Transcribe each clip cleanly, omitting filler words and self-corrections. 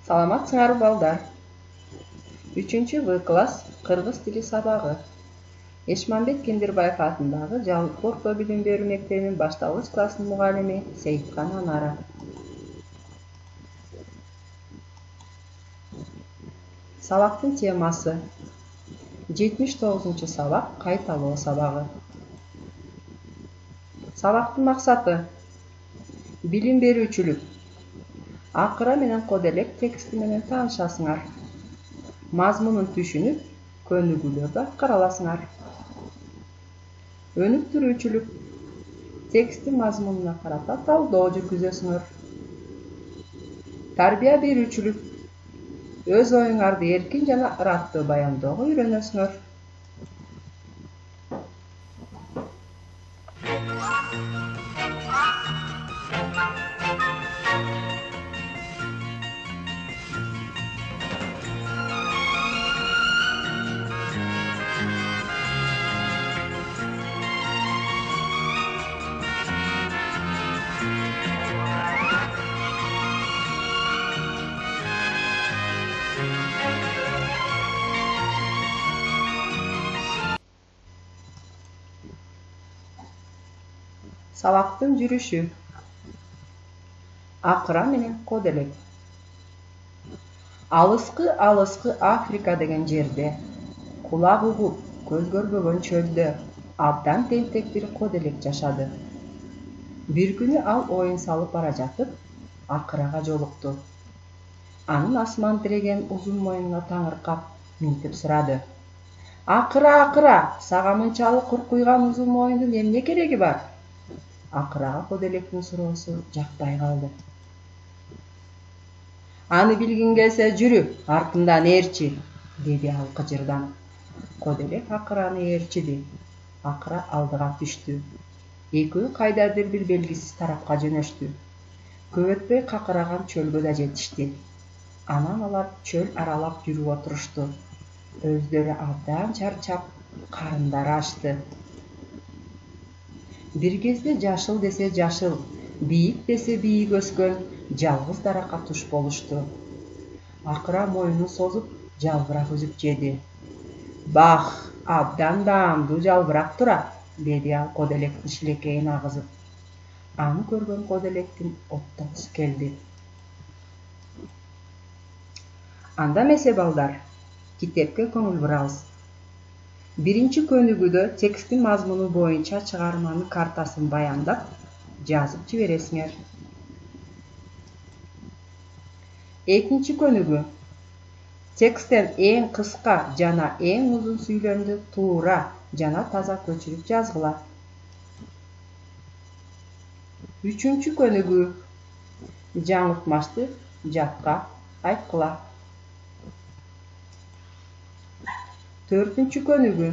Саламатсыңарбы балдар. 3 В класс кыргыз тили сабагы. Эшманбет Кендирбаев атындагы Жалпы орто билим берүү мектебинин башталгыч класстын мугалими Сейиткан Анара. Сабактын темасы 79 сабак кайталоо сабагы. Сабактын максаты билим берүүчүлүк. Акыра менен коделек тексти менен таанышасыңар. Мазмунун түшүнүп, көнүгүүлөрдү аткара аласыңар. Өнүктүрүүчүлүк. Тексттин мазмунуна карата талдоо жүргүзөсүңөр. Тарбия берүүчүлүк. Өз оюңарды эркин жана ыраттуу баяндөөгө үйрөнөсүңөр. Сабактын жүрүшү. Акыра менен коделек. Алыскы Африка деген жерде, кулак угуп, көз көрбөгөн чөлдө абдан тентек бир коделек жашады. Бир күнү ал оюн салып бара жатып, акырага жолукту. Анын асман тиреген узун мойнуна таңыркап, минтип сурады. Акыра, сага мынчалык куркуйган узун мойундун эмне кереги бар? Акырага коделектин суроосу жакпай калды. Аны билгиң келсе жүрү, артымдан ээрчи, деди ал кыжырданып. Коделек акыраны ээрчиди. Акыра алдыга түштү. Экөө кайдадыр бир белгисиз тарапка жөнөштү. Көп өтпөй какыраган чөлгө да жетишти. Анан алар чөл аралап жүрүп отурушту. Өздөрү абдан чарчап, карындары ачты. Бир кезде жашыл десе жашыл, бийик десе бийик өскөн жалгыз даракка туш болушту. Акыра моюнун созуп, жалбырак үзүп жеди. Бах, абдан даамдуу жалбырак турат, деди ал коделектин шилекейин агызып. Аны көргөн коделектин оттогусу келди. Анда эмесе балдар, китепке көңүл бурабыз. Биринчи көнүгүүдө тексттин мазмуну боюнча чыгарманын картасын баяндап, жазып жибересиңер. Экинчи көнүгүү. Тексттен эң кыска жана эң узун сүйлөмдү туура жана таза көчүрүп жазгыла. Үчүнчү көнүгүү. Жаңыртмашты жатка айткыла. Төртүнчү көнүгүү.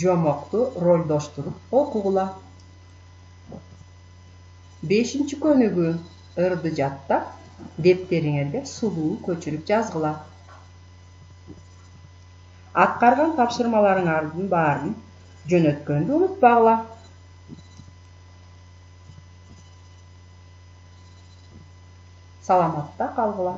Жомокту ролдоштуруп окугула. Бешинчи көнүгүү. Ырды жаттап, дептериңерге сулуу көчүрүп жазгыла. Аткарган тапшырмаларыңардын баарын жөнөткөндү унутпагыла. Саламатта калгыла.